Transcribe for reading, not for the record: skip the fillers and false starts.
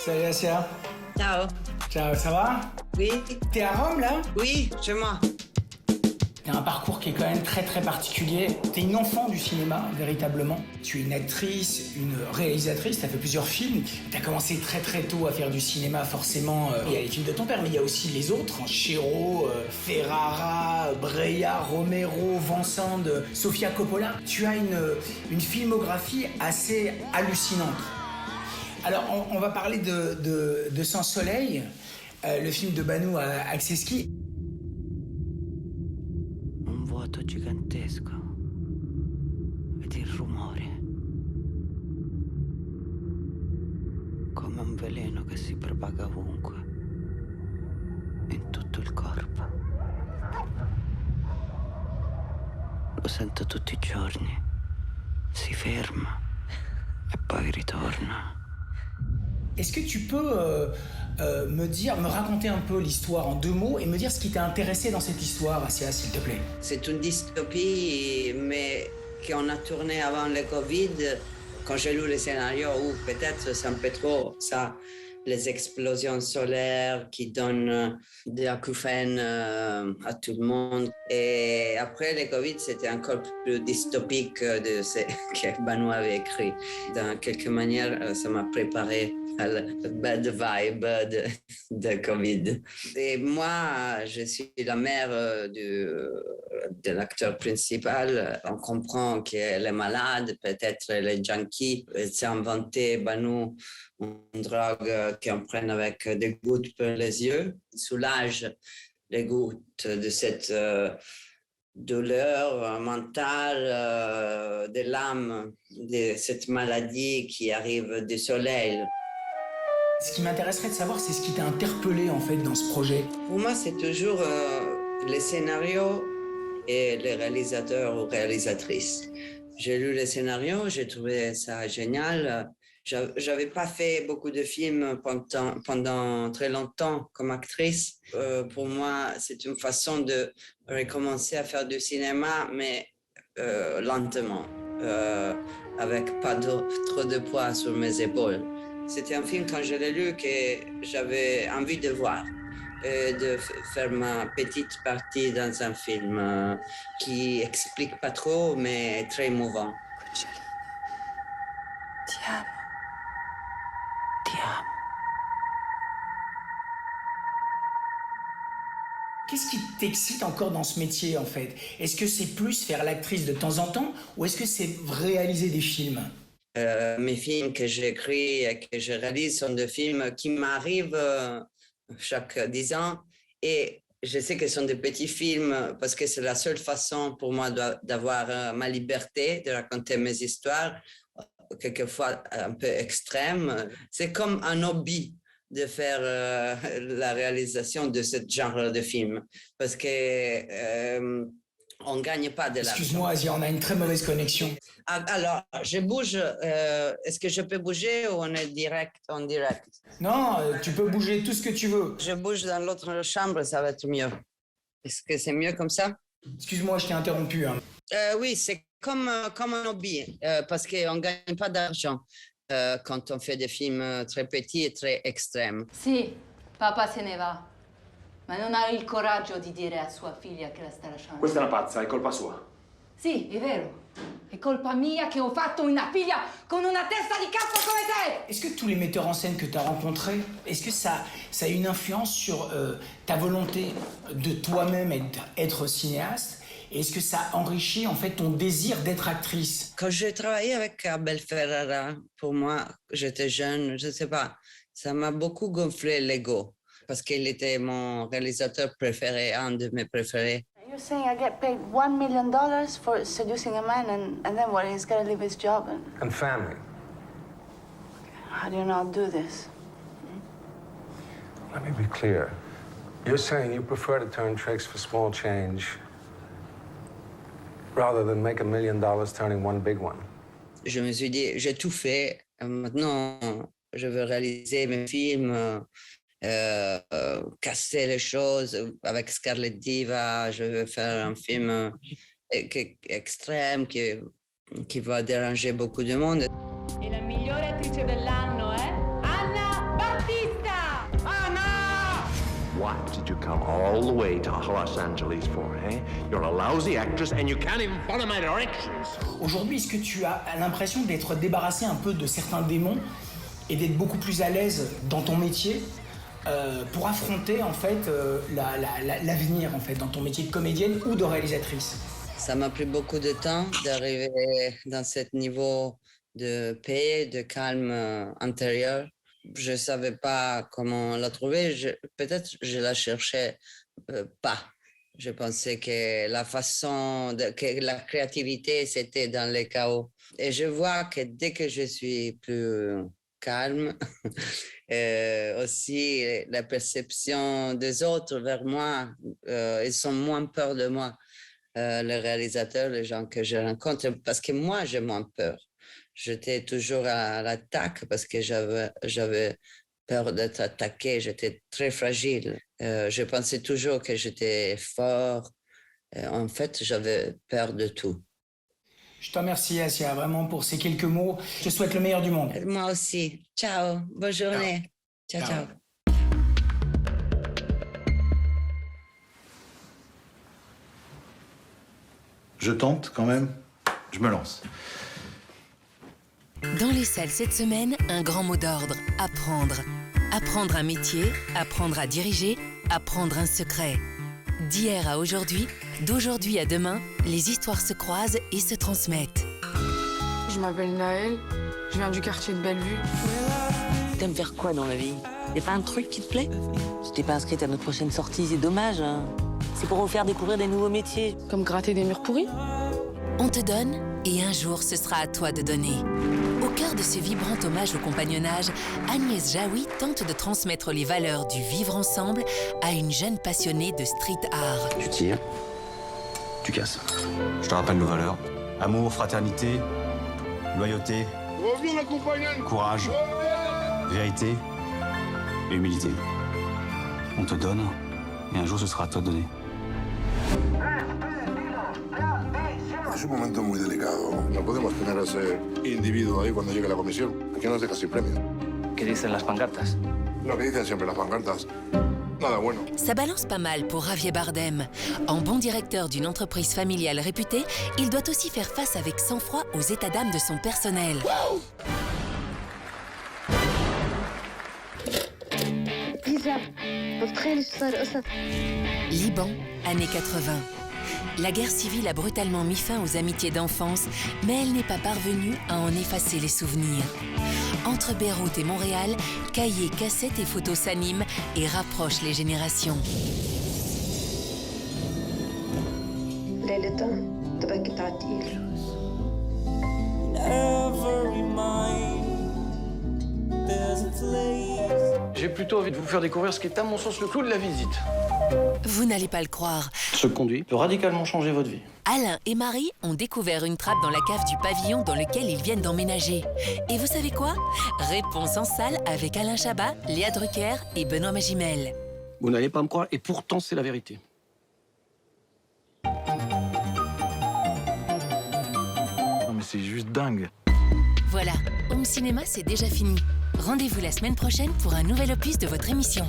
Salut Asia. Ciao. Ciao, ça va? Oui. T'es à Rome là? Oui, chez moi. T'as un parcours qui est quand même très particulier. T'es une enfant du cinéma, véritablement. Tu es une actrice, une réalisatrice, t'as fait plusieurs films. T'as commencé très tôt à faire du cinéma, forcément. Il y a les films de ton père, mais il y a aussi les autres. Chéreau, Ferrara, Breya, Romero, Vincent, Sofia Coppola. Tu as une filmographie assez hallucinante. Alors, on va parler de Sans Soleil, le film de Banu Akseski. Un vuoto gigantesco. Ed il rumore. Come un veleno che si propaga ovunque. In tutto il corpo. Lo sento tutti i giorni. Si ferma. E poi ritorna. Est-ce que tu peux me raconter un peu l'histoire en 2 mots et me dire ce qui t'a intéressé dans cette histoire, Asia, s'il te plaît? C'est une dystopie, mais qu'on a tourné avant le Covid. Quand j'ai lu le scénario, ou peut-être c'est un peu trop ça, les explosions solaires qui donnent des acouphènes à tout le monde. Et après le Covid, c'était encore plus dystopique de ce que Banu avait écrit. Dans quelque manière, ça m'a préparé à la bad vibe de Covid. Et moi, je suis la mère de l'acteur principal. On comprend qu'elle est malade, peut-être elle est junkie. Elle s'est inventée, Banu, une drogue qu'on prenne avec des gouttes pour les yeux, soulage les gouttes de cette douleur mentale, de l'âme, de cette maladie qui arrive du soleil. Ce qui m'intéresserait de savoir, c'est ce qui t'a interpellé en fait dans ce projet. Pour moi, c'est toujours les scénarios et les réalisateurs ou réalisatrices. J'ai lu les scénarios, j'ai trouvé ça génial. J'avais pas fait beaucoup de films pendant très longtemps comme actrice. Pour moi, c'est une façon de recommencer à faire du cinéma, mais lentement, avec pas trop de poids sur mes épaules. C'était un film, quand je l'ai lu, que j'avais envie de voir. De faire ma petite partie dans un film qui explique pas trop, mais très émouvant. Ti amo. Ti amo. Qu'est-ce qui t'excite encore dans ce métier en fait? Est-ce que c'est plus faire l'actrice de temps en temps ou est-ce que c'est réaliser des films? Mes films que j'écris et que je réalise sont des films qui m'arrivent chaque 10 ans et je sais que ce sont des petits films parce que c'est la seule façon pour moi d'avoir ma liberté, de raconter mes histoires, quelquefois un peu extrêmes. C'est comme un hobby de faire la réalisation de ce genre de film parce que on ne gagne pas de l'argent. Excuse-moi, Asia, on a une très mauvaise connexion. Alors, je bouge. Est-ce que je peux bouger ou on est en direct? Non, tu peux bouger tout ce que tu veux. Je bouge dans l'autre chambre, ça va être mieux. Est-ce que c'est mieux comme ça? Excuse-moi, je t'ai interrompu. Hein. Oui, c'est comme un hobby, parce qu'on ne gagne pas d'argent quand on fait des films très petits et très extrêmes. Sì, papà se ne va, ma non ha il coraggio di dire a sua figlia che la sta lasciando. Questa è una pazza, è colpa sua. Sì, è vero. È colpa mia che ho fatto una figlia con una testa di cazzo come te! Est-ce que tous les metteurs en scène que tu as rencontrés, est-ce que ça a une influence sur ta volonté de toi-même être cinéaste? Et est-ce que ça enrichit en fait ton désir d'être actrice? Quand j'ai travaillé avec Abel Ferrara, pour moi, j'étais jeune, je ne sais pas, ça m'a beaucoup gonflé l'ego parce qu'il était mon réalisateur préféré, un de mes préférés. You're saying I get paid $1 million for seducing a man and then what, he's got to leave his job And family. How do you not do this? Let me be clear. You're saying you prefer to turn tricks for small change rather than make $1 million turning one big one. Je me suis dit, j'ai tout fait. Maintenant, je veux réaliser mes films, casser les choses avec Scarlett Diva. Je veux faire un film extrême qui va déranger beaucoup de monde. E la migliore attrice dell'anno è Anna Barbera! What did you come all the way to Los Angeles for, eh? You're a lousy actress and you can't even follow my directions. Aujourd'hui, est-ce que tu as l'impression d'être débarrassé un peu de certains démons et d'être beaucoup plus à l'aise dans ton métier pour affronter en fait l'avenir en fait dans ton métier de comédienne ou de réalisatrice? Ça m'a pris beaucoup de temps d'arriver dans ce niveau de paix, de calme intérieur. Je ne savais pas comment la trouver. Peut-être je la cherchais pas. Je pensais que que la créativité, c'était dans le chaos. Et je vois que dès que je suis plus calme, aussi la perception des autres vers moi, ils ont moins peur de moi. Les réalisateurs, les gens que je rencontre, parce que moi, j'ai moins peur. J'étais toujours à l'attaque parce que j'avais peur d'être attaqué. J'étais très fragile. Je pensais toujours que j'étais fort. En fait, j'avais peur de tout. Je te remercie, Assia, vraiment pour ces quelques mots. Je te souhaite le meilleur du monde. Moi aussi. Ciao. Bonne journée. Ciao, ciao. Je tente quand même, je me lance. Dans les salles cette semaine, un grand mot d'ordre, apprendre. Apprendre un métier, apprendre à diriger, apprendre un secret. D'hier à aujourd'hui, d'aujourd'hui à demain, les histoires se croisent et se transmettent. Je m'appelle Naël, je viens du quartier de Bellevue. T'aimes faire quoi dans la vie? Y'a pas un truc qui te plaît? Je t'ai pas inscrite à notre prochaine sortie, c'est dommage, hein. C'est pour vous faire découvrir des nouveaux métiers. Comme gratter des murs pourris? On te donne et un jour ce sera à toi de donner. Au cœur de ce vibrant hommage au compagnonnage, Agnès Jaoui tente de transmettre les valeurs du vivre ensemble à une jeune passionnée de street art. Tu tires, tu casses. Je te rappelle nos valeurs. Amour, fraternité, loyauté, courage, vérité et humilité. On te donne et un jour ce sera à toi de donner. Es un momento muy delicado. No podemos tener a ese individuo ahí cuando llegue la comisión. Aquí nos deja sin premio. ¿Qué dicen las pancartas? Lo que dicen siempre las pancartas. Nada bueno. Ça balance pas mal pour Javier Bardem. En bon directeur d'une entreprise familiale réputée, il doit aussi faire face avec sang-froid aux états d'âme de son personnel. Liban, années 80. La guerre civile a brutalement mis fin aux amitiés d'enfance, mais elle n'est pas parvenue à en effacer les souvenirs. Entre Beyrouth et Montréal, cahiers, cassettes et photos s'animent et rapprochent les générations. J'ai plutôt envie de vous faire découvrir ce qui est à mon sens le clou de la visite. Vous n'allez pas le croire. Ce conduit peut radicalement changer votre vie. Alain et Marie ont découvert une trappe dans la cave du pavillon dans lequel ils viennent d'emménager. Et vous savez quoi? Réponse en salle avec Alain Chabat, Léa Drucker et Benoît Magimel. Vous n'allez pas me croire, et pourtant c'est la vérité. Non mais c'est juste dingue. Voilà, Home Cinéma c'est déjà fini. Rendez-vous la semaine prochaine pour un nouvel opus de votre émission.